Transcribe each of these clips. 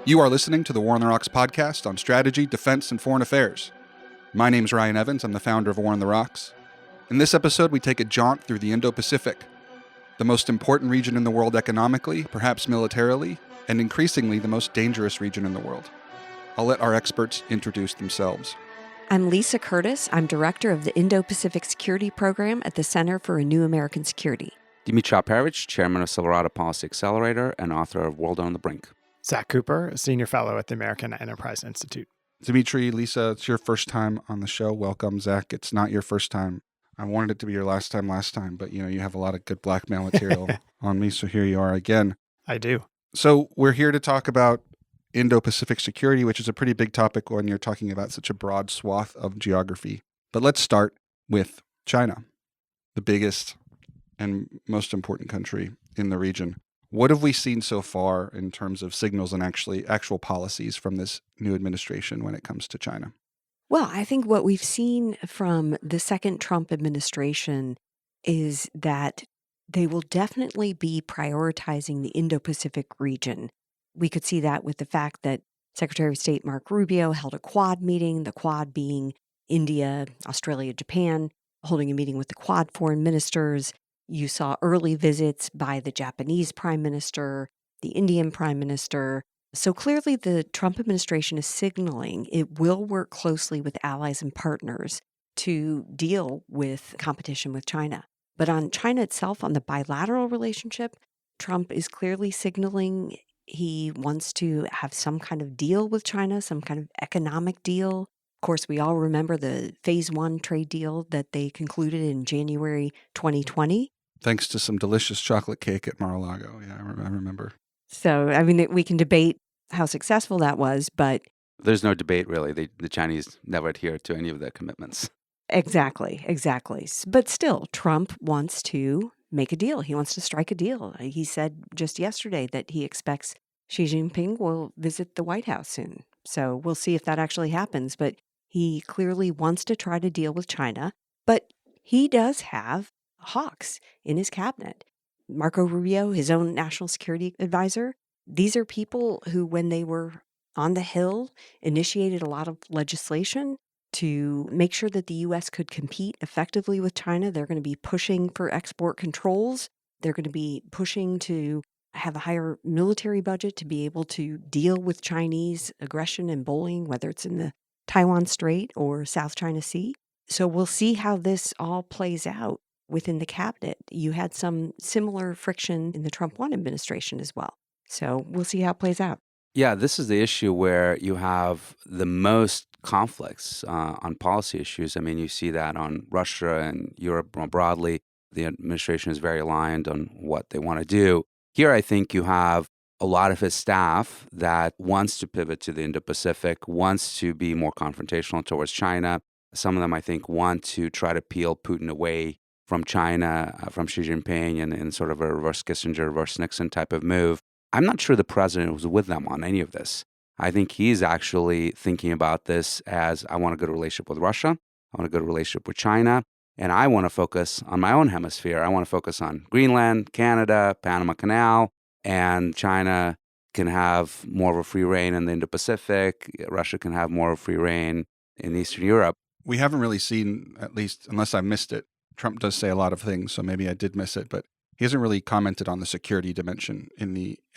You are listening to the War on the Rocks podcast on strategy, defense, and foreign affairs. My name is Ryan Evans. I'm the founder of War on the Rocks. In this episode, we take a jaunt through the Indo-Pacific, the most important region in the world economically, perhaps militarily, and increasingly the most dangerous region in the world. I'll let our experts introduce themselves. I'm Lisa Curtis. I'm director of the Indo-Pacific Security Program at the Center for a New American Security. Dmitry Perich, chairman of Silverado Policy Accelerator and author of World on the Brink. Zach Cooper, a senior fellow at the American Enterprise Institute. Dmitry, Lisa, it's your first time on the show. Welcome, Zach. It's not your first time. I wanted it to be your last time, but you have a lot of good blackmail material on me, so here you are again. I do. So we're here to talk about Indo-Pacific security, which is a pretty big topic when you're talking about such a broad swath of geography. But let's start with China, the biggest and most important country in the region. What have we seen so far in terms of signals and actual policies from this new administration when it comes to China? Well, I think what we've seen from the second Trump administration is that they will definitely be prioritizing the Indo-Pacific region. We could see that with the fact that Secretary of State Mark Rubio held a Quad meeting, the Quad being India, Australia, Japan, holding a meeting with the Quad foreign ministers. You saw early visits by the Japanese prime minister, the Indian prime minister. So clearly the Trump administration is signaling it will work closely with allies and partners to deal with competition with China. But on China itself, on the bilateral relationship, Trump is clearly signaling he wants to have some kind of deal with China, some kind of economic deal. Of course, we all remember the Phase 1 trade deal that they concluded in January 2020. Thanks to some delicious chocolate cake at Mar-a-Lago. Yeah, I remember. So, we can debate how successful that was, but... There's no debate, really. The Chinese never adhere to any of their commitments. Exactly. But still, Trump wants to make a deal. He wants to strike a deal. He said just yesterday that he expects Xi Jinping will visit the White House soon. So we'll see if that actually happens. But he clearly wants to try to deal with China. But he does have hawks in his cabinet. Marco Rubio, his own national security advisor, these are people who, when they were on the Hill, initiated a lot of legislation to make sure that the U.S. could compete effectively with China. They're going to be pushing for export controls. They're going to be pushing to have a higher military budget to be able to deal with Chinese aggression and bullying, whether it's in the Taiwan Strait or South China Sea. So we'll see how this all plays out within the cabinet. You had some similar friction in the Trump 1 administration as well. So we'll see how it plays out. Yeah, this is the issue where you have the most conflicts on policy issues. You see that on Russia and Europe more broadly. The administration is very aligned on what they want to do. Here, I think you have a lot of his staff that wants to pivot to the Indo-Pacific, wants to be more confrontational towards China. Some of them, I think, want to try to peel Putin away from China, from Xi Jinping, in sort of a reverse Kissinger, reverse Nixon type of move. I'm not sure the president was with them on any of this. I think he's actually thinking about this as, I want a good relationship with Russia, I want a good relationship with China, and I want to focus on my own hemisphere. I want to focus on Greenland, Canada, Panama Canal, and China can have more of a free reign in the Indo-Pacific. Russia can have more of a free reign in Eastern Europe. We haven't really seen, at least unless I missed it, Trump does say a lot of things, so maybe I did miss it, but he hasn't really commented on the security dimension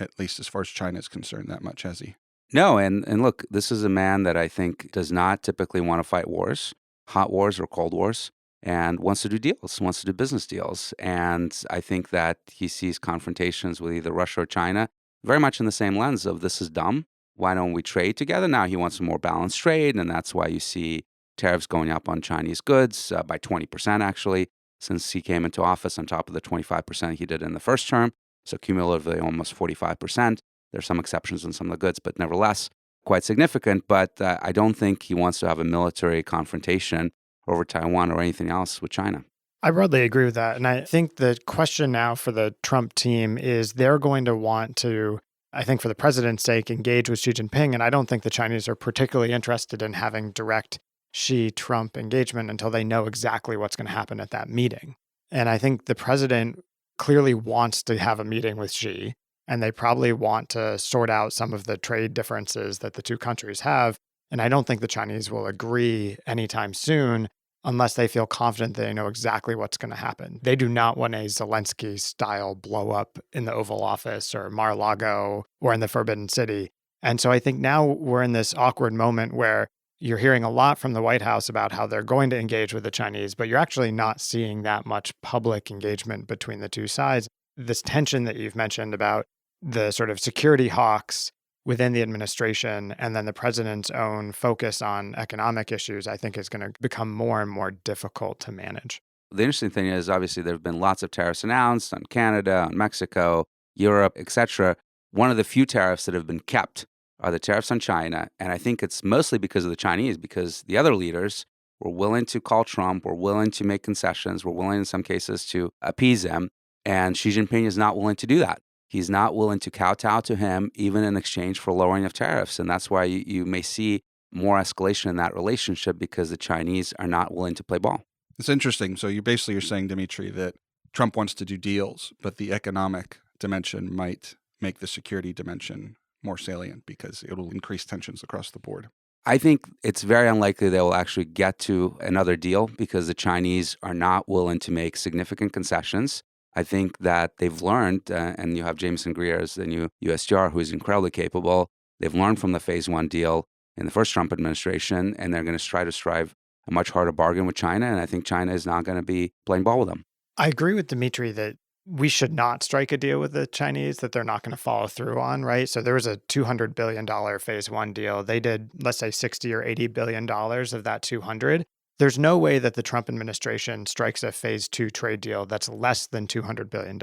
at least as far as China is concerned that much, has he? No, and look, this is a man that I think does not typically want to fight wars, hot wars or cold wars, and wants to do deals, wants to do business deals. And I think that he sees confrontations with either Russia or China very much in the same lens of, this is dumb. Why don't we trade together? Now he wants a more balanced trade, and that's why you see tariffs going up on Chinese goods by 20%, actually, since he came into office, on top of the 25% he did in the first term. So cumulatively, almost 45%. There's some exceptions on some of the goods, but nevertheless, quite significant. But I don't think he wants to have a military confrontation over Taiwan or anything else with China. I broadly agree with that. And I think the question now for the Trump team is they're going to want to, I think for the president's sake, engage with Xi Jinping. And I don't think the Chinese are particularly interested in having direct Xi-Trump engagement until they know exactly what's going to happen at that meeting. And I think the president clearly wants to have a meeting with Xi. and they probably want to sort out some of the trade differences that the two countries have. And I don't think the Chinese will agree anytime soon unless they feel confident they know exactly what's going to happen. They do not want a Zelensky-style blow-up in the Oval Office or Mar-a-Lago or in the Forbidden City. And so I think now we're in this awkward moment where you're hearing a lot from the White House about how they're going to engage with the Chinese, but you're actually not seeing that much public engagement between the two sides. This tension that you've mentioned about the sort of security hawks within the administration and then the president's own focus on economic issues, I think is going to become more and more difficult to manage. The interesting thing is, obviously, there have been lots of tariffs announced on Canada, on Mexico, Europe, etc. One of the few tariffs that have been kept are the tariffs on China. And I think it's mostly because of the Chinese, because the other leaders were willing to call Trump, were willing to make concessions, were willing in some cases to appease him. And Xi Jinping is not willing to do that. He's not willing to kowtow to him, even in exchange for lowering of tariffs. And that's why you may see more escalation in that relationship, because the Chinese are not willing to play ball. It's interesting. So you're saying, Dimitri, that Trump wants to do deals, but the economic dimension might make the security dimension more salient because it will increase tensions across the board. I think it's very unlikely they will actually get to another deal because the Chinese are not willing to make significant concessions. I think that they've learned, and you have Jameson Greer as the new USTR, who is incredibly capable. They've learned from the phase one deal in the first Trump administration, and they're going to try to strive a much harder bargain with China. And I think China is not going to be playing ball with them. I agree with Dimitri that we should not strike a deal with the Chinese that they're not going to follow through on, right? So there was a $200 billion phase one deal. They did, let's say, $60 or $80 billion of that 200. There's no way that the Trump administration strikes a phase two trade deal that's less than $200 billion.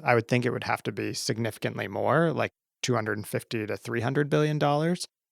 I would think it would have to be significantly more, like $250 to $300 billion.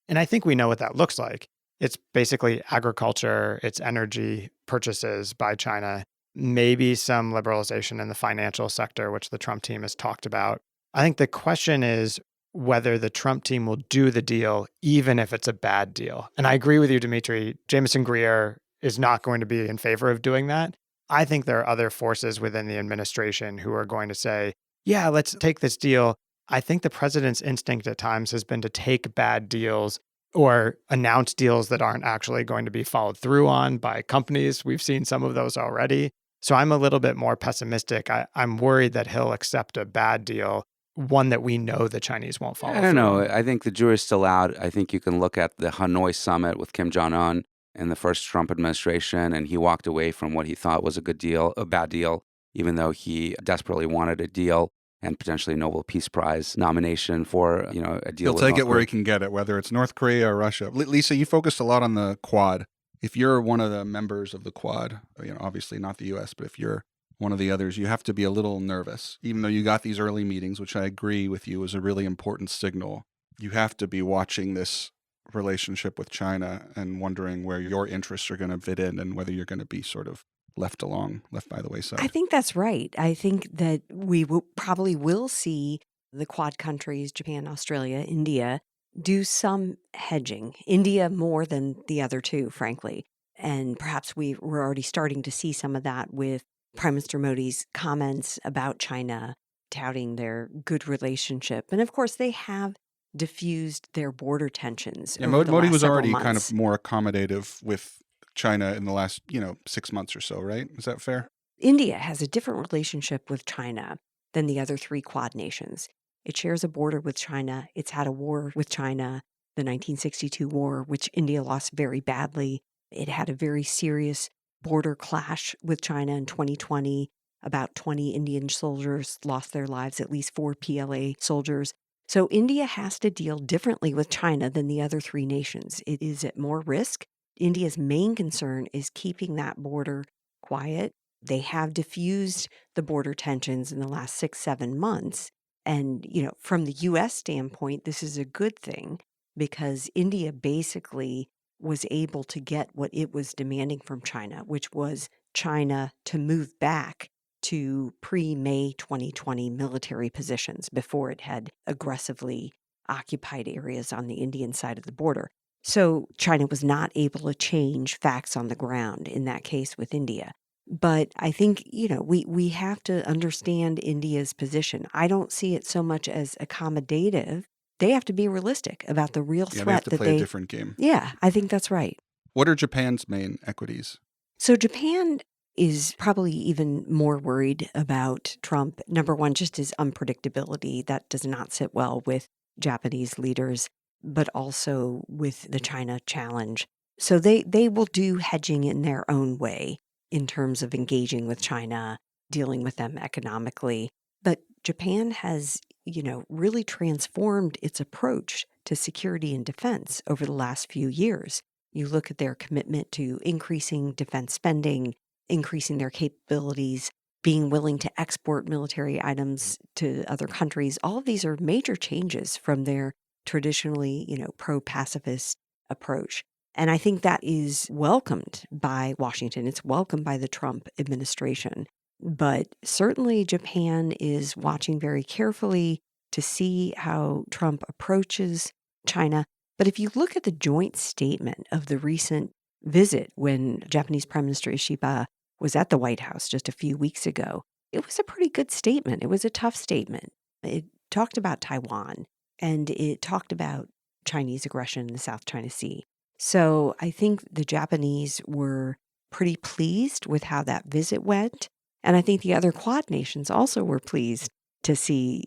And I think we know what that looks like. It's basically agriculture, it's energy purchases by China, maybe some liberalization in the financial sector, which the Trump team has talked about. I think the question is whether the Trump team will do the deal, even if it's a bad deal. And I agree with you, Dimitri. Jameson Greer is not going to be in favor of doing that. I think there are other forces within the administration who are going to say, yeah, let's take this deal. I think the president's instinct at times has been to take bad deals or announce deals that aren't actually going to be followed through on by companies. We've seen some of those already. So I'm a little bit more pessimistic. I'm worried that he'll accept a bad deal, one that we know the Chinese won't follow through. I don't know. I think the jury's still out. I think you can look at the Hanoi summit with Kim Jong-un in the first Trump administration, and he walked away from what he thought was a good deal, a bad deal, even though he desperately wanted a deal and potentially a Nobel Peace Prize nomination for, a deal. He'll take it where he can get it, whether it's North Korea or Russia. Lisa, you focused a lot on the Quad. If you're one of the members of the Quad, obviously not the U.S., but if you're one of the others, you have to be a little nervous. Even though you got these early meetings, which I agree with you is a really important signal, you have to be watching this relationship with China and wondering where your interests are going to fit in and whether you're going to be sort of left by the wayside. I think that's right. I think that we probably will see the Quad countries, Japan, Australia, India, do some hedging. India more than the other two, frankly. And perhaps we're already starting to see some of that with Prime Minister Modi's comments about China, touting their good relationship. And of course, they have diffused their border tensions. Yeah, over the Modi last was several already kind months. of more accommodative with China in the last, 6 months or so, right? Is that fair? India has a different relationship with China than the other three Quad nations. It shares a border with China. It's had a war with China, the 1962 war, which India lost very badly. It had a very serious border clash with China in 2020. About 20 Indian soldiers lost their lives, at least 4 PLA soldiers. So India has to deal differently with China than the other three nations. It is at more risk. India's main concern is keeping that border quiet. They have diffused the border tensions in the last 6-7 months. And, from the U.S. standpoint, this is a good thing because India basically was able to get what it was demanding from China, which was China to move back to pre-May 2020 military positions before it had aggressively occupied areas on the Indian side of the border. So China was not able to change facts on the ground in that case with India. But I think, we have to understand India's position. I don't see it so much as accommodative. They have to be realistic about the real Yeah, they have threat to that play a different game. Yeah, I think that's right. What are Japan's main equities? So Japan is probably even more worried about Trump. Number one, just his unpredictability. That does not sit well with Japanese leaders, but also with the China challenge. So they will do hedging in their own way in terms of engaging with China, dealing with them economically. But Japan has, really transformed its approach to security and defense over the last few years. You look at their commitment to increasing defense spending, increasing their capabilities, being willing to export military items to other countries. All of these are major changes from their traditionally, pro-pacifist approach. And I think that is welcomed by Washington. It's welcomed by the Trump administration. But certainly Japan is watching very carefully to see how Trump approaches China. But if you look at the joint statement of the recent visit when Japanese Prime Minister Ishiba was at the White House just a few weeks ago, it was a pretty good statement. It was a tough statement. It talked about Taiwan and it talked about Chinese aggression in the South China Sea. So I think the Japanese were pretty pleased with how that visit went. And I think the other Quad nations also were pleased to see,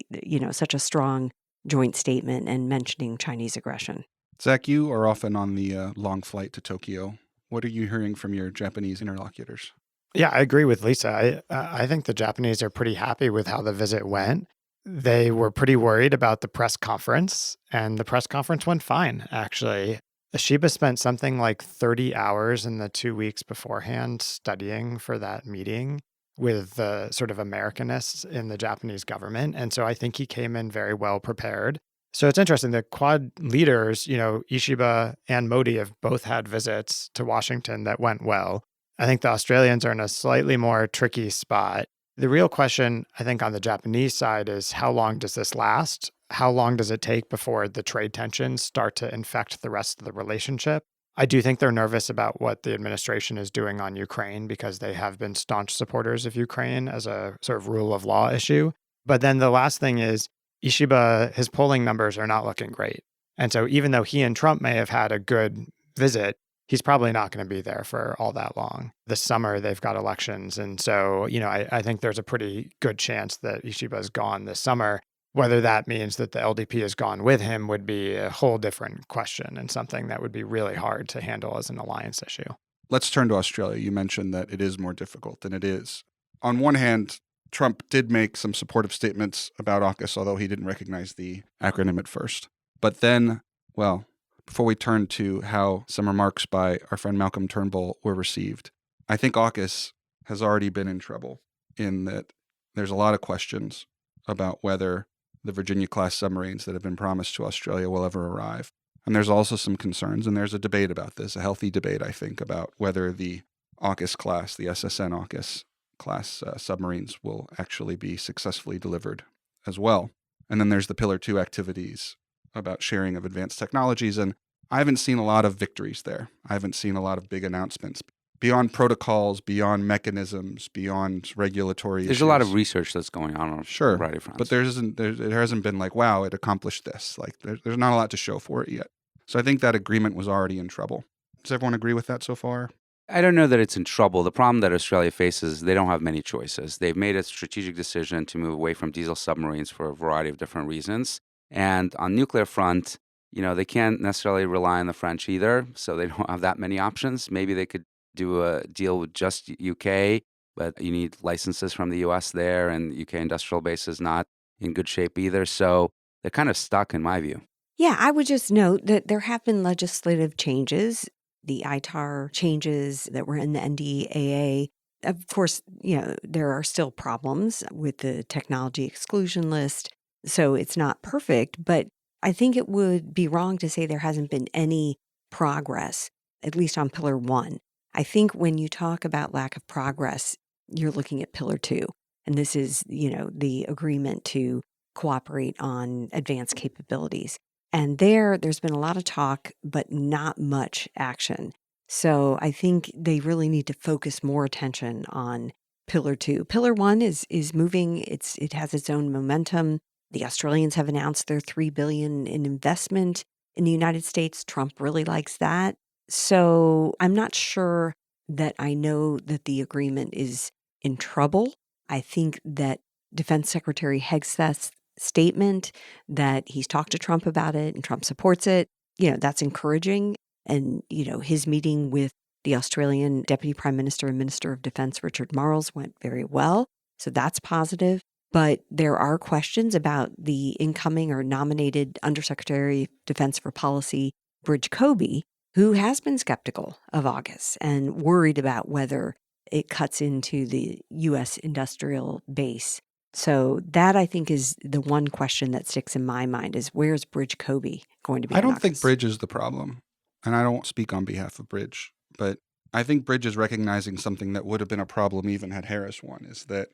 such a strong joint statement and mentioning Chinese aggression. Zach, you are often on the long flight to Tokyo. What are you hearing from your Japanese interlocutors? Yeah, I agree with Lisa. I think the Japanese are pretty happy with how the visit went. They were pretty worried about the press conference, and the press conference went fine, actually. Ishiba spent something like 30 hours in the 2 weeks beforehand studying for that meeting with the sort of Americanists in the Japanese government. And so I think he came in very well prepared. So it's interesting. The Quad leaders, Ishiba and Modi have both had visits to Washington that went well. I think the Australians are in a slightly more tricky spot. The real question, I think, on the Japanese side is how long does this last? How long does it take before the trade tensions start to infect the rest of the relationship? I do think they're nervous about what the administration is doing on Ukraine because they have been staunch supporters of Ukraine as a sort of rule of law issue. But then the last thing is Ishiba, his polling numbers are not looking great. And so even though he and Trump may have had a good visit, he's probably not going to be there for all that long. This summer, they've got elections. And so, I think there's a pretty good chance that Ishiba is gone this summer. Whether that means that the LDP is gone with him would be a whole different question and something that would be really hard to handle as an alliance issue. Let's turn to Australia. You mentioned that it is more difficult, and it is. On one hand, Trump did make some supportive statements about AUKUS, although he didn't recognize the acronym at first. But then, before we turn to how some remarks by our friend Malcolm Turnbull were received, I think AUKUS has already been in trouble in that there's a lot of questions about whether the Virginia-class submarines that have been promised to Australia will ever arrive. And there's also some concerns, and there's a debate about this, a healthy debate, I think, about whether the AUKUS class, the SSN AUKUS class submarines will actually be successfully delivered as well. And then there's the Pillar 2 activities about sharing of advanced technologies, and I haven't seen a lot of victories there. I haven't seen a lot of big announcements. Beyond protocols, beyond mechanisms, beyond regulatory There's issues. a lot of research that's going on a Sure, variety of fronts. but there hasn't been like, wow, it accomplished this. Like, there's not a lot to show for it yet. So I think that agreement was already in trouble. Does everyone agree with that so far? I don't know that it's in trouble. The problem that Australia faces is they don't have many choices. They've made a strategic decision to move away from diesel submarines for a variety of different reasons. And on nuclear front, they can't necessarily rely on the French either, so they don't have that many options. Maybe they could do a deal with just UK, but you need licenses from the US there, and UK industrial base is not in good shape either. So they're kind of stuck, in my view. Yeah, I would just note that there have been legislative changes, the ITAR changes that were in the NDAA. Of course, there are still problems with the technology exclusion list, so it's not perfect, but I think it would be wrong to say there hasn't been any progress, at least on Pillar 1. I think when you talk about lack of progress, you're looking at Pillar 2. And this is, the agreement to cooperate on advanced capabilities. And there's been a lot of talk, but not much action. So I think they really need to focus more attention on Pillar 2. Pillar 1 is moving. It has its own momentum. The Australians have announced their $3 billion in investment in the United States. Trump really likes that. So I'm not sure that I know that the agreement is in trouble. I think that Defense Secretary Hegseth's statement that he's talked to Trump about it and Trump supports it, that's encouraging. And, his meeting with the Australian Deputy Prime Minister and Minister of Defense, Richard Marles, went very well. So that's positive. But there are questions about the incoming or nominated Undersecretary of Defense for Policy, Bridge Kobe, who has been skeptical of AUKUS and worried about whether it cuts into the U.S. industrial base. So that, I think, is the one question that sticks in my mind is where's Bridge Kobe going to be? I don't think Bridge is the problem. And I don't speak on behalf of Bridge, but I think Bridge is recognizing something that would have been a problem even had Harris won, is that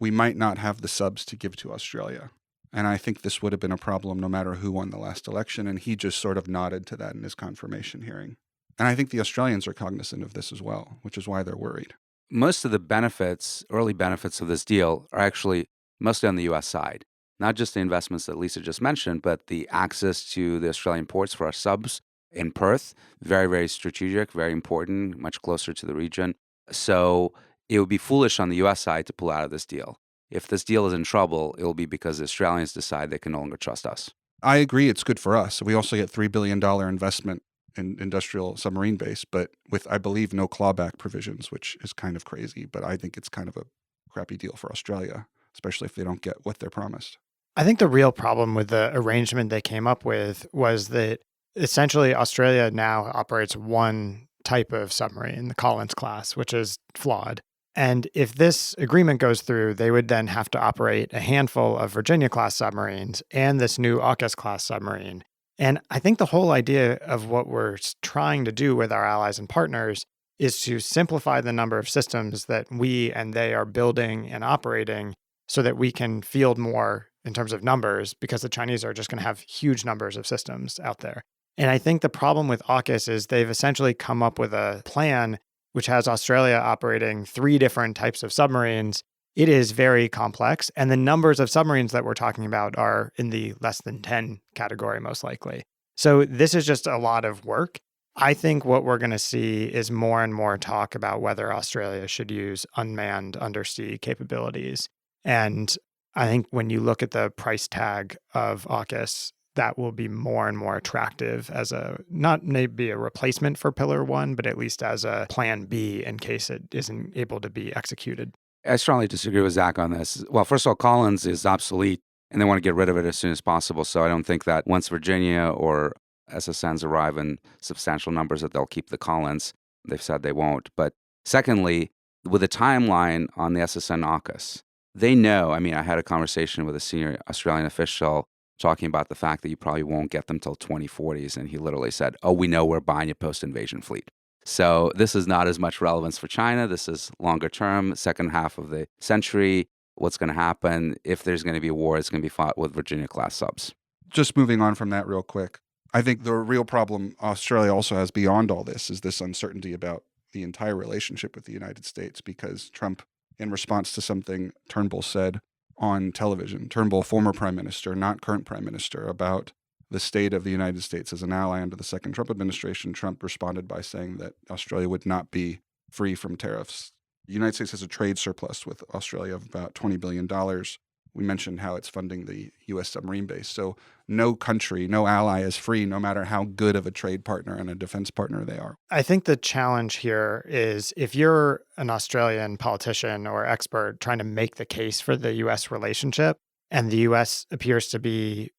we might not have the subs to give to Australia. And I think this would have been a problem no matter who won the last election. And he just sort of nodded to that in his confirmation hearing. And I think the Australians are cognizant of this as well, which is why they're worried. Most of the benefits, early benefits of this deal are actually mostly on the U.S. side. Not just the investments that Lisa just mentioned, but the access to the Australian ports for our subs in Perth. Very, very strategic, very important, much closer to the region. So it would be foolish on the U.S. side to pull out of this deal. If this deal is in trouble, it will be because the Australians decide they can no longer trust us. I agree it's good for us. We also get $3 billion investment in industrial submarine base, but with, I believe, no clawback provisions, which is kind of crazy. But I think it's kind of a crappy deal for Australia, especially if they don't get what they're promised. I think the real problem with the arrangement they came up with was that essentially Australia now operates one type of submarine, the Collins class, which is flawed. And if this agreement goes through, they would then have to operate a handful of Virginia-class submarines and this new AUKUS-class submarine. And I think the whole idea of what we're trying to do with our allies and partners is to simplify the number of systems that we and they are building and operating so that we can field more in terms of numbers, because the Chinese are just going to have huge numbers of systems out there. And I think the problem with AUKUS is they've essentially come up with a plan which has Australia operating 3 different types of submarines. It is very complex. And the numbers of submarines that we're talking about are in the less than 10 category, most likely. So this is just a lot of work. I think what we're going to see is more and more talk about whether Australia should use unmanned undersea capabilities. And I think when you look at the price tag of AUKUS, that will be more and more attractive as not maybe a replacement for Pillar 1, but at least as a plan B in case it isn't able to be executed. I strongly disagree with Zach on this. Well, first of all, Collins is obsolete, and they want to get rid of it as soon as possible. So I don't think that once Virginia or SSNs arrive in substantial numbers that they'll keep the Collins. They've said they won't. But secondly, with the timeline on the SSN AUKUS, they know, I had a conversation with a senior Australian official talking about the fact that you probably won't get them till 2040s. And he literally said, we know we're buying a post-invasion fleet. So this is not as much relevance for China. This is longer term, second half of the century. What's going to happen if there's going to be a war? It's going to be fought with Virginia-class subs. Just moving on from that real quick. I think the real problem Australia also has beyond all this is this uncertainty about the entire relationship with the United States, because Trump, in response to something Turnbull said on television, Turnbull, former prime minister, not current prime minister, about the state of the United States as an ally under the second Trump administration, Trump responded by saying that Australia would not be free from tariffs. The United States has a trade surplus with Australia of about $20 billion. We mentioned how it's funding the U.S. submarine base. So no country, no ally is free, no matter how good of a trade partner and a defense partner they are. I think the challenge here is if you're an Australian politician or expert trying to make the case for the U.S. relationship, and the U.S. appears to be,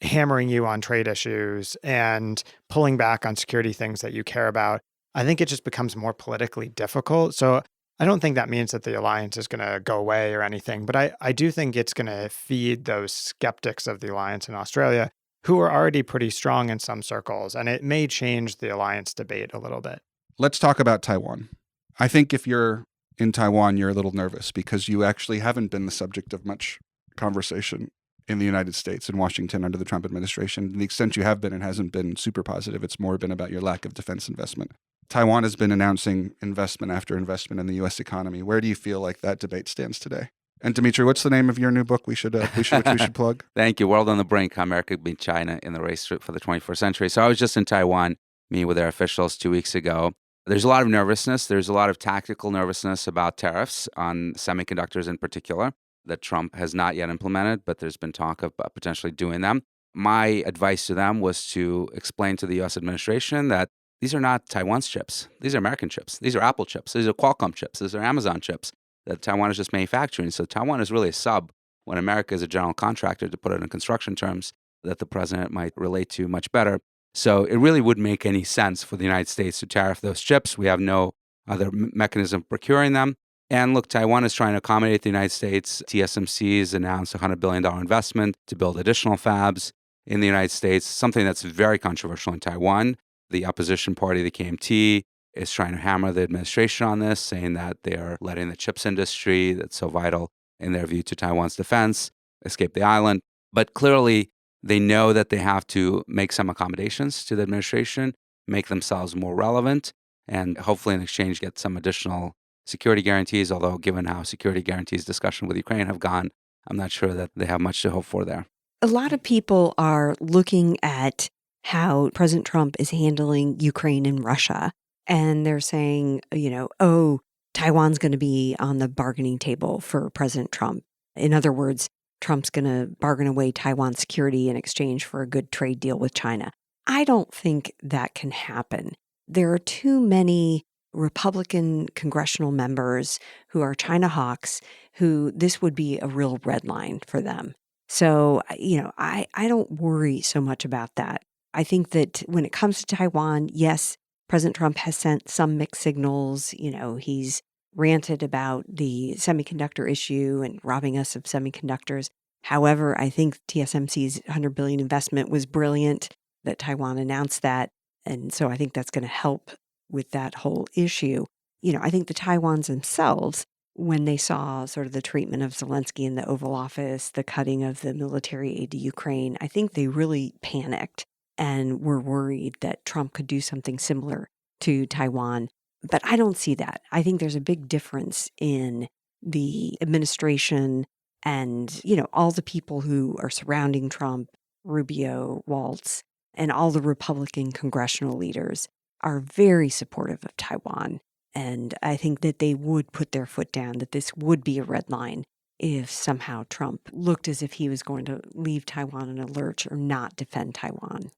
hammering you on trade issues and pulling back on security things that you care about, I think it just becomes more politically difficult. So I don't think that means that the alliance is going to go away or anything, but I do think it's going to feed those skeptics of the alliance in Australia who are already pretty strong in some circles, and it may change the alliance debate a little bit. Let's talk about Taiwan. I think if you're in Taiwan, you're a little nervous because you actually haven't been the subject of much conversation in the United States and Washington under the Trump administration. To the extent you have been, it hasn't been super positive. It's more been about your lack of defense investment. Taiwan has been announcing investment after investment in the U.S. economy. Where do you feel like that debate stands today? And Dimitri, what's the name of your new book which we should plug? Thank you. World on the Brink, How America Beat China in the Race for the 21st Century. So I was just in Taiwan, meeting with their officials 2 weeks ago. There's a lot of nervousness. There's a lot of tactical nervousness about tariffs on semiconductors in particular that Trump has not yet implemented, but there's been talk of potentially doing them. My advice to them was to explain to the U.S. administration that these are not Taiwan's chips. These are American chips. These are Apple chips. These are Qualcomm chips. These are Amazon chips that Taiwan is just manufacturing. So Taiwan is really a sub when America is a general contractor, to put it in construction terms, that the president might relate to much better. So it really wouldn't make any sense for the United States to tariff those chips. We have no other mechanism for procuring them. And look, Taiwan is trying to accommodate the United States. TSMC has announced a $100 billion investment to build additional fabs in the United States, something that's very controversial in Taiwan. The opposition party, the KMT, is trying to hammer the administration on this, saying that they are letting the chips industry, that's so vital in their view to Taiwan's defense, escape the island. But clearly, they know that they have to make some accommodations to the administration, make themselves more relevant, and hopefully in exchange get some additional security guarantees, although given how security guarantees discussion with Ukraine have gone, I'm not sure that they have much to hope for there. A lot of people are looking at how President Trump is handling Ukraine and Russia. And they're saying, Taiwan's going to be on the bargaining table for President Trump. In other words, Trump's going to bargain away Taiwan's security in exchange for a good trade deal with China. I don't think that can happen. There are too many Republican congressional members who are China hawks, who this would be a real red line for them. So, I don't worry so much about that. I think that when it comes to Taiwan, yes, President Trump has sent some mixed signals. He's ranted about the semiconductor issue and robbing us of semiconductors. However, I think TSMC's $100 billion investment was brilliant, that Taiwan announced that. And so I think that's going to help with that whole issue. I think the Taiwans themselves, when they saw sort of the treatment of Zelensky in the Oval Office, the cutting of the military aid to Ukraine, I think they really panicked and were worried that Trump could do something similar to Taiwan. But I don't see that. I think there's a big difference in the administration and, all the people who are surrounding Trump, Rubio, Waltz, and all the Republican congressional leaders are very supportive of Taiwan. And I think that they would put their foot down, that this would be a red line if somehow Trump looked as if he was going to leave Taiwan in a lurch or not defend Taiwan.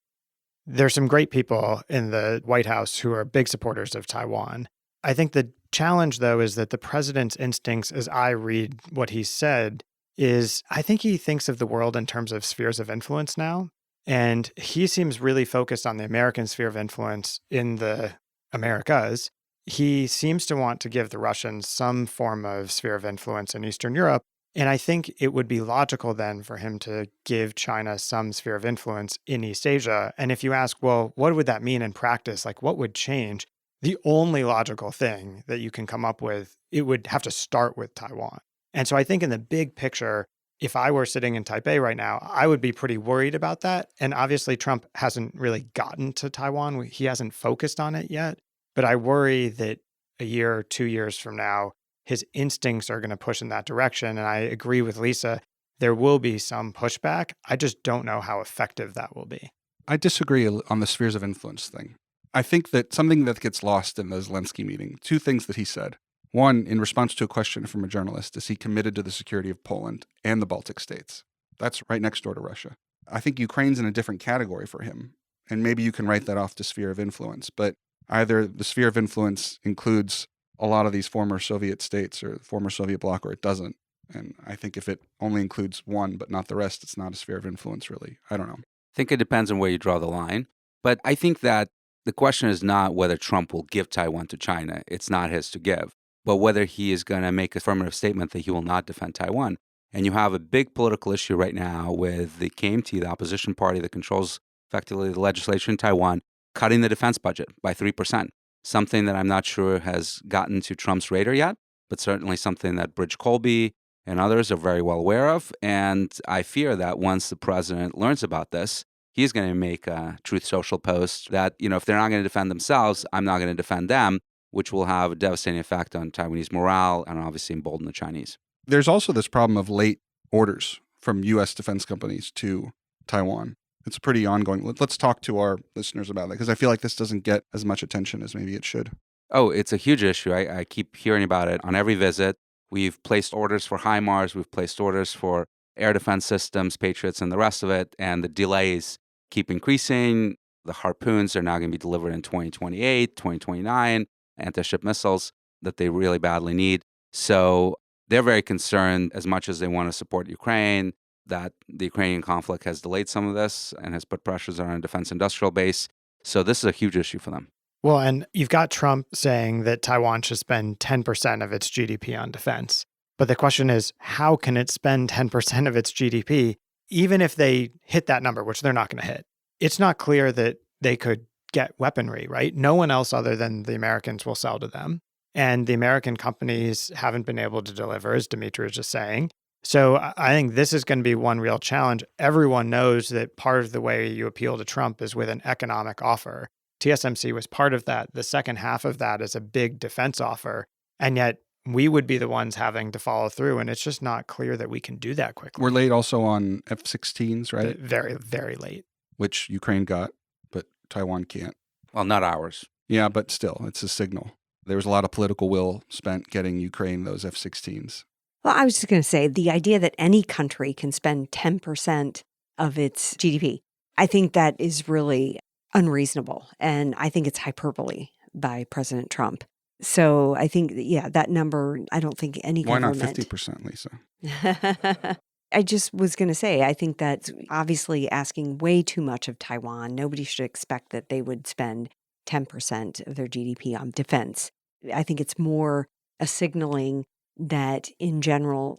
There's some great people in the White House who are big supporters of Taiwan. I think the challenge, though, is that the president's instincts, as I read what he said, is I think he thinks of the world in terms of spheres of influence now. And he seems really focused on the American sphere of influence in the Americas. He seems to want to give the Russians some form of sphere of influence in Eastern Europe. And I think it would be logical then for him to give China some sphere of influence in East Asia. And if you ask, well, what would that mean in practice? Like, what would change? The only logical thing that you can come up with, it would have to start with Taiwan. And so I think in the big picture, if I were sitting in Taipei right now, I would be pretty worried about that. And obviously, Trump hasn't really gotten to Taiwan. He hasn't focused on it yet. But I worry that a year or 2 years from now, his instincts are going to push in that direction. And I agree with Lisa, there will be some pushback. I just don't know how effective that will be. I disagree on the spheres of influence thing. I think that something that gets lost in the Zelensky meeting, two things that he said. One, in response to a question from a journalist, is he committed to the security of Poland and the Baltic states? That's right next door to Russia. I think Ukraine's in a different category for him. And maybe you can write that off to sphere of influence. But either the sphere of influence includes a lot of these former Soviet states or former Soviet bloc, or it doesn't. And I think if it only includes one but not the rest, it's not a sphere of influence, really. I don't know. I think it depends on where you draw the line. But I think that the question is not whether Trump will give Taiwan to China. It's not his to give. But whether he is going to make an affirmative statement that he will not defend Taiwan. And you have a big political issue right now with the KMT, the opposition party that controls effectively the legislature in Taiwan, cutting the defense budget by 3%. Something that I'm not sure has gotten to Trump's radar yet, but certainly something that Bridge Colby and others are very well aware of. And I fear that once the president learns about this, he's going to make a Truth Social post that, if they're not going to defend themselves, I'm not going to defend them, which will have a devastating effect on Taiwanese morale and obviously embolden the Chinese. There's also this problem of late orders from U.S. defense companies to Taiwan. It's pretty ongoing. Let's talk to our listeners about that, because I feel like this doesn't get as much attention as maybe it should. Oh, it's a huge issue. I keep hearing about it on every visit. We've placed orders for HIMARS. We've placed orders for air defense systems, Patriots, and the rest of it. And the delays keep increasing. The Harpoons are now going to be delivered in 2028, 2029, anti-ship missiles that they really badly need. So they're very concerned, as much as they want to support Ukraine, that the Ukrainian conflict has delayed some of this and has put pressures on our defense industrial base. So this is a huge issue for them. Well, and you've got Trump saying that Taiwan should spend 10% of its GDP on defense. But the question is, how can it spend 10% of its GDP, even if they hit that number, which they're not going to hit? It's not clear that they could get weaponry, right? No one else other than the Americans will sell to them. And the American companies haven't been able to deliver, as Dimitri was just saying. So I think this is going to be one real challenge. Everyone knows that part of the way you appeal to Trump is with an economic offer. TSMC was part of that. The second half of that is a big defense offer. And yet we would be the ones having to follow through. And it's just not clear that we can do that quickly. We're late also on F-16s, right? Very, very late. Which Ukraine got, but Taiwan can't. Well, not ours. Yeah, but still, it's a signal. There was a lot of political will spent getting Ukraine those F-16s. Well, I was just going to say, the idea that any country can spend 10% of its GDP, I think that is really unreasonable. And I think it's hyperbole by President Trump. So I think, that number, I don't think any government... Why not 50%, Lisa? I just was going to say, I think that's obviously asking way too much of Taiwan. Nobody should expect that they would spend 10% of their GDP on defense. I think it's more a signaling that in general,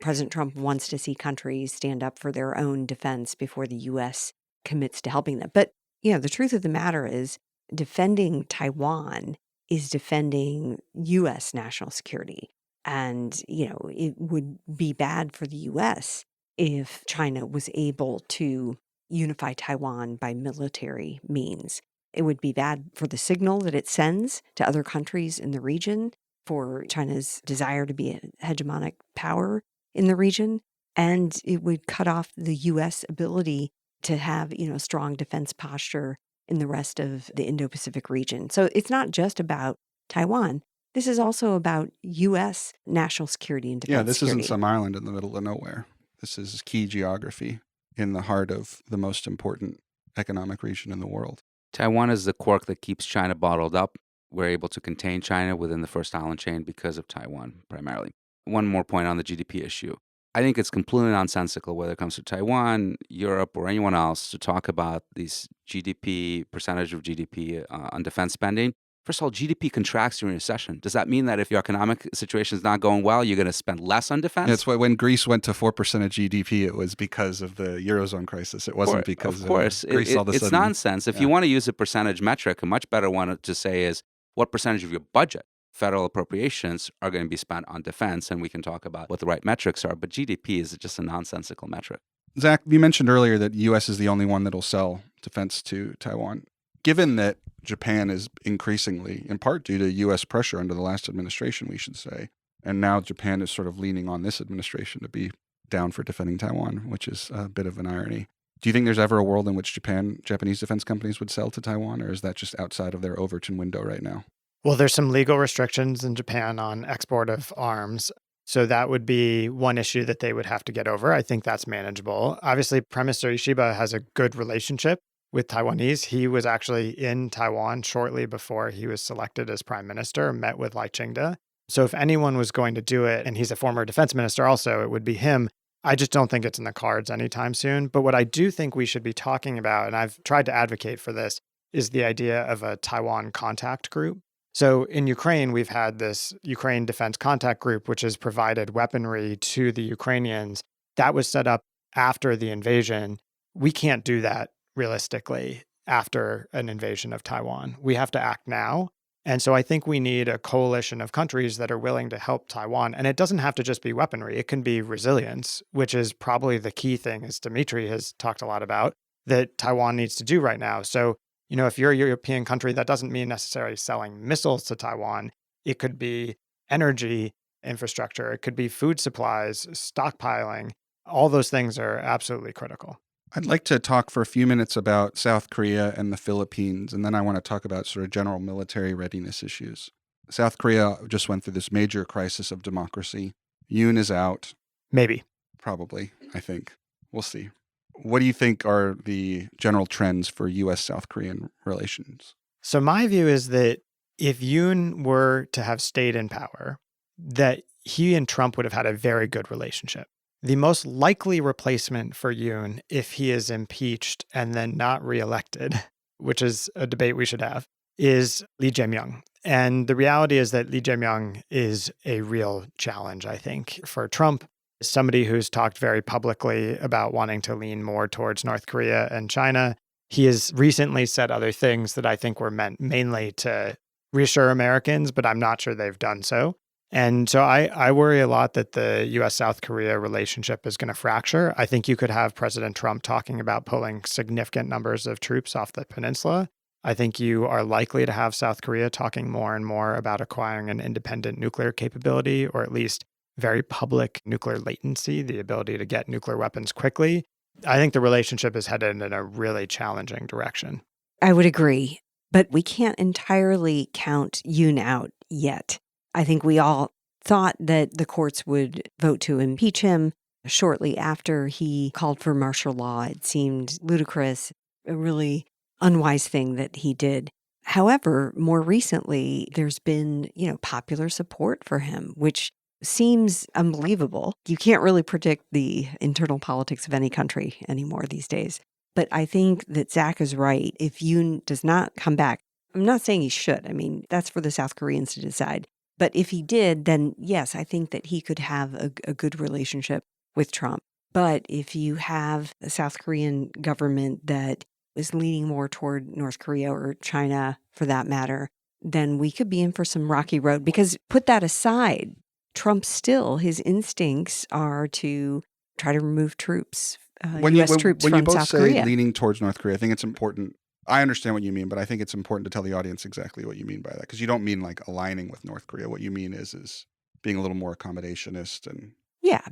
President Trump wants to see countries stand up for their own defense before the U.S. commits to helping them. But, the truth of the matter is defending Taiwan is defending U.S. national security. And, it would be bad for the U.S. if China was able to unify Taiwan by military means. It would be bad for the signal that it sends to other countries in the region, for China's desire to be a hegemonic power in the region. And it would cut off the U.S. ability to have, a strong defense posture in the rest of the Indo-Pacific region. So it's not just about Taiwan. This is also about U.S. national security and defense Yeah, this security. isn't some island in the middle of nowhere. This is key geography in the heart of the most important economic region in the world. Taiwan is the cork that keeps China bottled up. We're able to contain China within the first island chain because of Taiwan, primarily. One more point on the GDP issue. I think it's completely nonsensical, whether it comes to Taiwan, Europe, or anyone else, to talk about these percentage of GDP on defense spending. First of all, GDP contracts during a recession. Does that mean that if your economic situation is not going well, you're going to spend less on defense? That's why when Greece went to 4% of GDP, it was because of the Eurozone crisis. It wasn't because of course. Greece all of a sudden. It's nonsense. If you want to use a percentage metric, a much better one to say is what percentage of your budget, federal appropriations, are going to be spent on defense, and we can talk about what the right metrics are. But GDP is just a nonsensical metric. Zach, you mentioned earlier that the U.S. is the only one that will sell defense to Taiwan. Given that Japan is increasingly, in part due to U.S. pressure under the last administration, we should say, and now Japan is sort of leaning on this administration to be down for defending Taiwan, which is a bit of an irony. Do you think there's ever a world in which Japanese defense companies would sell to Taiwan, or is that just outside of their Overton window right now? Well, there's some legal restrictions in Japan on export of arms. So that would be one issue that they would have to get over. I think that's manageable. Obviously, Prime Minister Ishiba has a good relationship with Taiwanese. He was actually in Taiwan shortly before he was selected as prime minister, met with Lai Ching-te. So if anyone was going to do it, and he's a former defense minister also, it would be him. I just don't think it's in the cards anytime soon. But what I do think we should be talking about, and I've tried to advocate for this, is the idea of a Taiwan contact group. So in Ukraine, we've had this Ukraine Defense Contact Group, which has provided weaponry to the Ukrainians. That was set up after the invasion. We can't do that realistically after an invasion of Taiwan. We have to act now. And so I think we need a coalition of countries that are willing to help Taiwan. And it doesn't have to just be weaponry. It can be resilience, which is probably the key thing, as Dimitri has talked a lot about, that Taiwan needs to do right now. So, if you're a European country, that doesn't mean necessarily selling missiles to Taiwan. It could be energy infrastructure. It could be food supplies, stockpiling. All those things are absolutely critical. I'd like to talk for a few minutes about South Korea and the Philippines, and then I want to talk about sort of general military readiness issues. South Korea just went through this major crisis of democracy. Yoon is out. Maybe. Probably, I think. We'll see. What do you think are the general trends for U.S.-South Korean relations? So my view is that if Yoon were to have stayed in power, that he and Trump would have had a very good relationship. The most likely replacement for Yoon, if he is impeached and then not reelected, which is a debate we should have, is Lee Jae-myung. And the reality is that Lee Jae-myung is a real challenge, I think, for Trump. Somebody who's talked very publicly about wanting to lean more towards North Korea and China. He has recently said other things that I think were meant mainly to reassure Americans, but I'm not sure they've done so. And so I worry a lot that the U.S.-South Korea relationship is going to fracture. I think you could have President Trump talking about pulling significant numbers of troops off the peninsula. I think you are likely to have South Korea talking more and more about acquiring an independent nuclear capability, or at least very public nuclear latency, the ability to get nuclear weapons quickly. I think the relationship is headed in a really challenging direction. I would agree, but we can't entirely count Yoon out yet. I think we all thought that the courts would vote to impeach him shortly after he called for martial law. It seemed ludicrous, a really unwise thing that he did. However, more recently, there's been, popular support for him, which seems unbelievable. You can't really predict the internal politics of any country anymore these days. But I think that Zach is right. If Yoon does not come back, I'm not saying he should. I mean, that's for the South Koreans to decide. But if he did, then yes, I think that he could have a good relationship with Trump. But if you have a South Korean government that is leaning more toward North Korea or China, for that matter, then we could be in for some rocky road. Because put that aside, Trump still, his instincts are to try to remove troops, U.S. troops from South Korea. When you both say leaning towards North Korea, I think it's important. I understand what you mean, but I think it's important to tell the audience exactly what you mean by that, because you don't mean like aligning with North Korea. What you mean is being a little more accommodationist and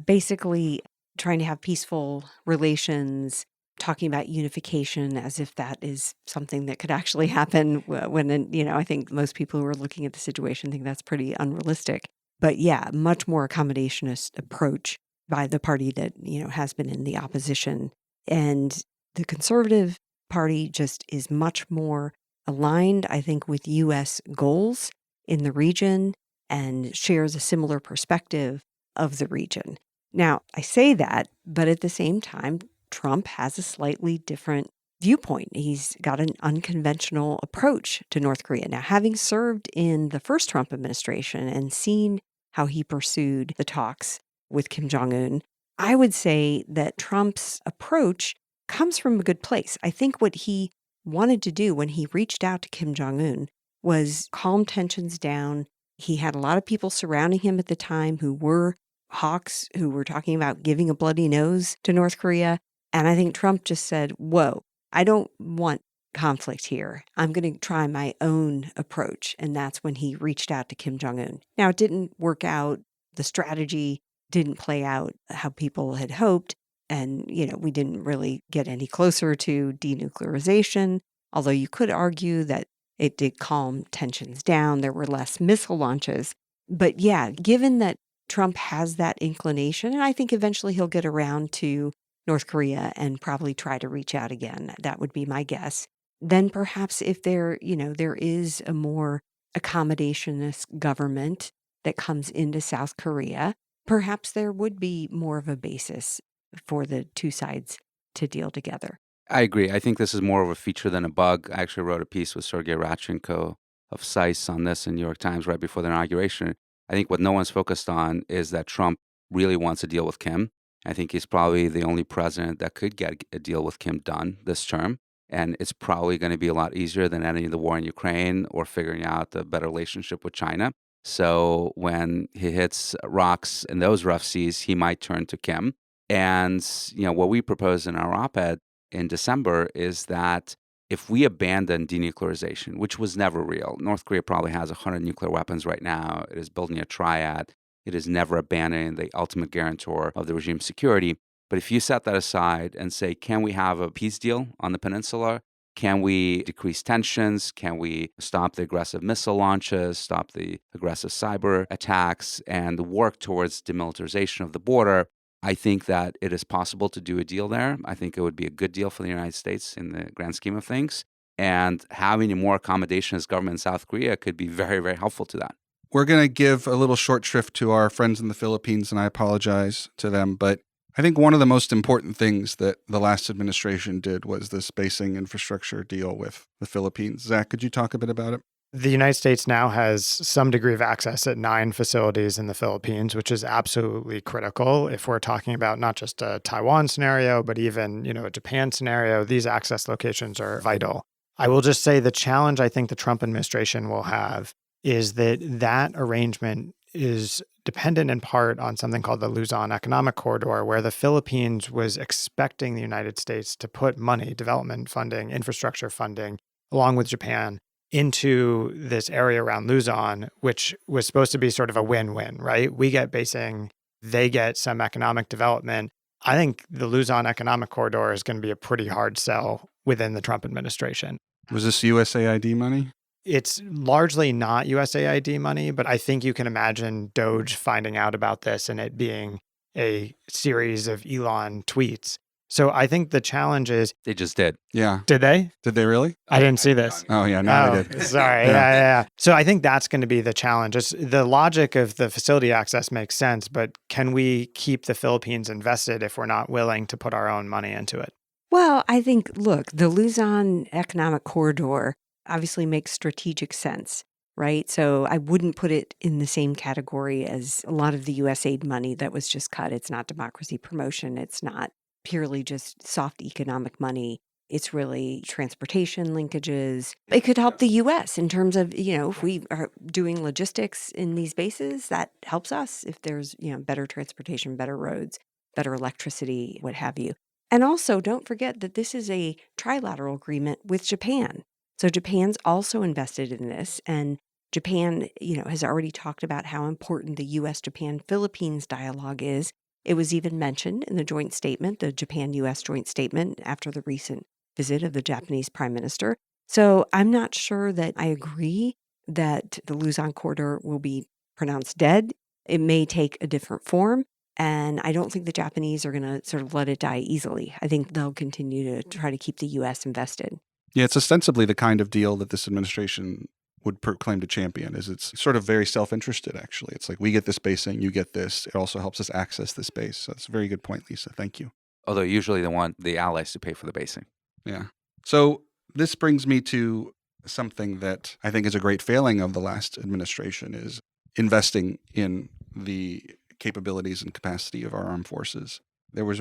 basically trying to have peaceful relations, talking about unification as if that is something that could actually happen. When I think most people who are looking at the situation think that's pretty unrealistic. But much more accommodationist approach by the party that has been in the opposition, and the conservative party just is much more aligned, I think, with U.S. goals in the region and shares a similar perspective of the region. Now, I say that, but at the same time, Trump has a slightly different viewpoint. He's got an unconventional approach to North Korea. Now, having served in the first Trump administration and seen how he pursued the talks with Kim Jong-un, I would say that Trump's approach comes from a good place. I think what he wanted to do when he reached out to Kim Jong-un was calm tensions down. He had a lot of people surrounding him at the time who were hawks, who were talking about giving a bloody nose to North Korea. And I think Trump just said, whoa, I don't want conflict here. I'm going to try my own approach. And that's when he reached out to Kim Jong-un. Now, it didn't work out. The strategy didn't play out how people had hoped. And, we didn't really get any closer to denuclearization, although you could argue that it did calm tensions down. There were less missile launches. But given that Trump has that inclination, and I think eventually he'll get around to North Korea and probably try to reach out again, that would be my guess. Then perhaps if there is a more accommodationist government that comes into South Korea, perhaps there would be more of a basis for the two sides to deal together. I agree. I think this is more of a feature than a bug. I actually wrote a piece with Sergei Radchenko of SICE on this in New York Times right before the inauguration. I think what no one's focused on is that Trump really wants to deal with Kim. I think he's probably the only president that could get a deal with Kim done this term. And it's probably going to be a lot easier than ending the war in Ukraine or figuring out a better relationship with China. So when he hits rocks in those rough seas, he might turn to Kim. And what we proposed in our op-ed in December is that if we abandon denuclearization, which was never real, North Korea probably has 100 nuclear weapons right now. It is building a triad. It is never abandoning the ultimate guarantor of the regime's security. But if you set that aside and say, can we have a peace deal on the peninsula? Can we decrease tensions? Can we stop the aggressive missile launches, stop the aggressive cyber attacks, and work towards demilitarization of the border? I think that it is possible to do a deal there. I think it would be a good deal for the United States in the grand scheme of things. And having a more accommodation as government in South Korea could be very, very helpful to that. We're going to give a little short shrift to our friends in the Philippines, and I apologize to them. But I think one of the most important things that the last administration did was this basing infrastructure deal with the Philippines. Zach, could you talk a bit about it? The United States now has some degree of access at 9 facilities in the Philippines, which is absolutely critical if we're talking about not just a Taiwan scenario, but even, a Japan scenario. These access locations are vital. I will just say the challenge I think the Trump administration will have is that arrangement is dependent in part on something called the Luzon Economic Corridor, where the Philippines was expecting the United States to put money, development funding, infrastructure funding, along with Japan, into this area around Luzon, which was supposed to be sort of a win-win, right? We get basing, they get some economic development. I think the Luzon Economic Corridor is going to be a pretty hard sell within the Trump administration. Was this USAID money? It's largely not USAID money, but I think you can imagine Doge finding out about this and it being a series of Elon tweets. So I think the challenge is... They just did. Yeah. Did they? Did they really? I didn't see this. Oh, yeah. No, they did. Sorry. Yeah. So I think that's going to be the challenge. The logic of the facility access makes sense, but can we keep the Philippines invested if we're not willing to put our own money into it? Well, I think, look, the Luzon Economic Corridor obviously makes strategic sense, right? So I wouldn't put it in the same category as a lot of the USAID money that was just cut. It's not democracy promotion. It's not purely just soft economic money. It's really transportation linkages. It could help the U.S. in terms of, if we are doing logistics in these bases, that helps us. If there's, better transportation, better roads, better electricity, what have you. And also, don't forget that this is a trilateral agreement with Japan. So Japan's also invested in this. And Japan, has already talked about how important the U.S.-Japan-Philippines dialogue is. It was even mentioned in the joint statement, the Japan-U.S. joint statement after the recent visit of the Japanese prime minister. So I'm not sure that I agree that the Luzon corridor will be pronounced dead. It may take a different form. And I don't think the Japanese are going to sort of let it die easily. I think they'll continue to try to keep the U.S. invested. Yeah, it's ostensibly the kind of deal that this administration would proclaim to champion. It's sort of very self-interested, actually. It's like, we get this basing, you get this. It also helps us access this base. So that's a very good point, Lisa. Thank you. Although usually they want the allies to pay for the basing. Yeah. So this brings me to something that I think is a great failing of the last administration, is investing in the capabilities and capacity of our armed forces. There was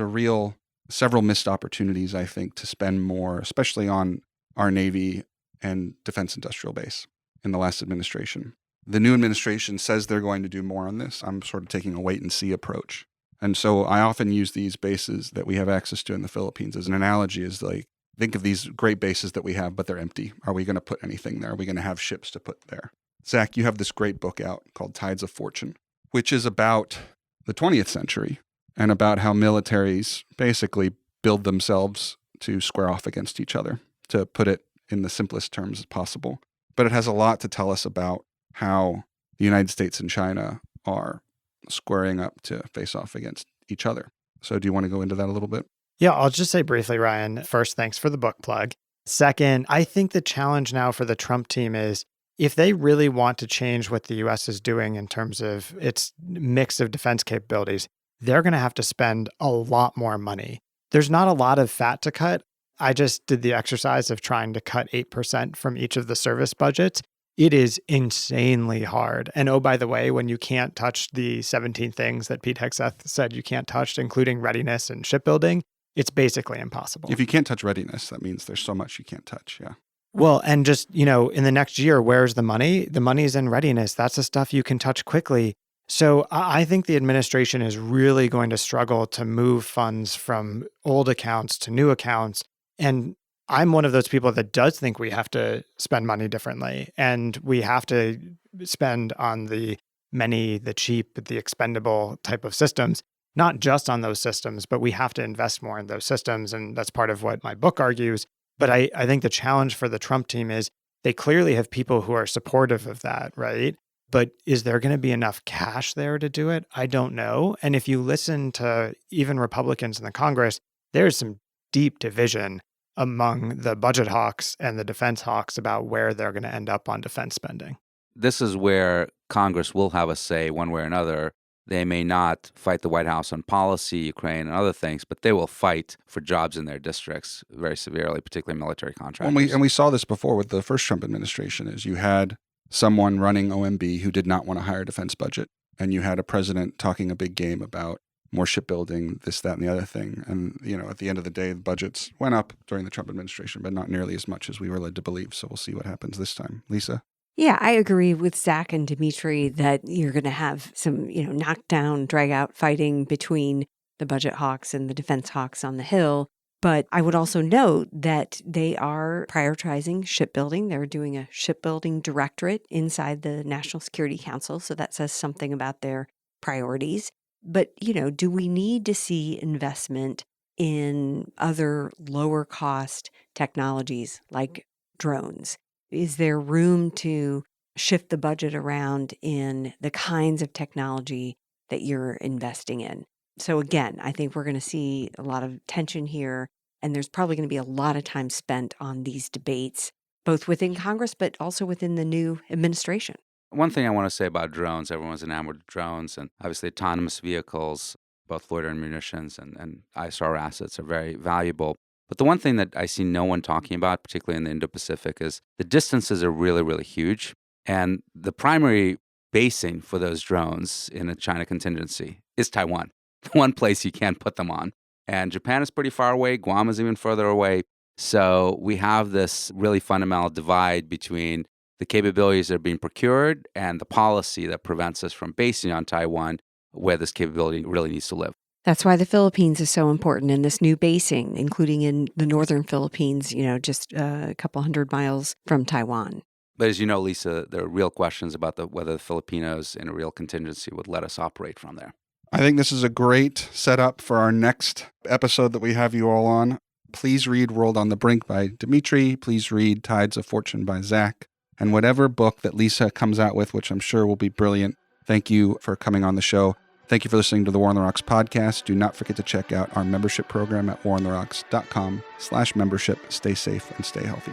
several missed opportunities, I think, to spend more, especially on our Navy and defense industrial base in the last administration. The new administration says they're going to do more on this. I'm sort of taking a wait and see approach. And so I often use these bases that we have access to in the Philippines as an analogy, is like, think of these great bases that we have, but they're empty. Are we going to put anything there? Are we going to have ships to put there? Zach, you have this great book out called Tides of Fortune, which is about the 20th century and about how militaries basically build themselves to square off against each other, to put it in the simplest terms as possible. But it has a lot to tell us about how the United States and China are squaring up to face off against each other. So do you want to go into that a little bit? Yeah, I'll just say briefly, Ryan, first, thanks for the book plug. Second, I think the challenge now for the Trump team is, if they really want to change what the U.S. is doing in terms of its mix of defense capabilities, they're going to have to spend a lot more money. There's not a lot of fat to cut. I just did the exercise of trying to cut 8% from each of the service budgets. It is insanely hard. And oh, by the way, when you can't touch the 17 things that Pete Hegseth said you can't touch, including readiness and shipbuilding, it's basically impossible. If you can't touch readiness, that means there's so much you can't touch. Yeah. Well, and just, in the next year, where's the money? The money's in readiness. That's the stuff you can touch quickly. So I think the administration is really going to struggle to move funds from old accounts to new accounts. And I'm one of those people that does think we have to spend money differently. And we have to spend on the many, the cheap, the expendable type of systems, not just on those systems, but we have to invest more in those systems. And that's part of what my book argues. But I think the challenge for the Trump team is they clearly have people who are supportive of that, right? But is there going to be enough cash there to do it? I don't know. And if you listen to even Republicans in the Congress, there's some deep division among the budget hawks and the defense hawks about where they're going to end up on defense spending. This is where Congress will have a say one way or another. They may not fight the White House on policy, Ukraine, and other things, but they will fight for jobs in their districts very severely, particularly military contractors. And we saw this before with the first Trump administration, is you had someone running OMB who did not want a higher defense budget, and you had a president talking a big game about more shipbuilding, this, that, and the other thing. And, at the end of the day, the budgets went up during the Trump administration, but not nearly as much as we were led to believe. So we'll see what happens this time. Lisa? Yeah, I agree with Zach and Dimitri that you're going to have some, knockdown, drag out fighting between the budget hawks and the defense hawks on the Hill. But I would also note that they are prioritizing shipbuilding. They're doing a shipbuilding directorate inside the National Security Council. So that says something about their priorities. But, do we need to see investment in other lower cost technologies like drones? Is there room to shift the budget around in the kinds of technology that you're investing in? So again, I think we're going to see a lot of tension here, and there's probably going to be a lot of time spent on these debates, both within Congress, but also within the new administration. One thing I want to say about drones, everyone's enamored with drones, and obviously autonomous vehicles, both loitering munitions and ISR assets are very valuable. But the one thing that I see no one talking about, particularly in the Indo-Pacific, is the distances are really, really huge. And the primary basing for those drones in a China contingency is Taiwan, the one place you can't put them on. And Japan is pretty far away. Guam is even further away. So we have this really fundamental divide between the capabilities that are being procured and the policy that prevents us from basing on Taiwan, where this capability really needs to live. That's why the Philippines is so important, and this new basing, including in the northern Philippines, just a couple 100 miles from Taiwan. But as you know, Lisa, there are real questions about whether the Filipinos in a real contingency would let us operate from there. I think this is a great setup for our next episode that we have you all on. Please read World on the Brink by Dimitri. Please read Tides of Fortune by Zach. And whatever book that Lisa comes out with, which I'm sure will be brilliant, thank you for coming on the show. Thank you for listening to the War on the Rocks podcast. Do not forget to check out our membership program at warontherocks.com/membership. Stay safe and stay healthy.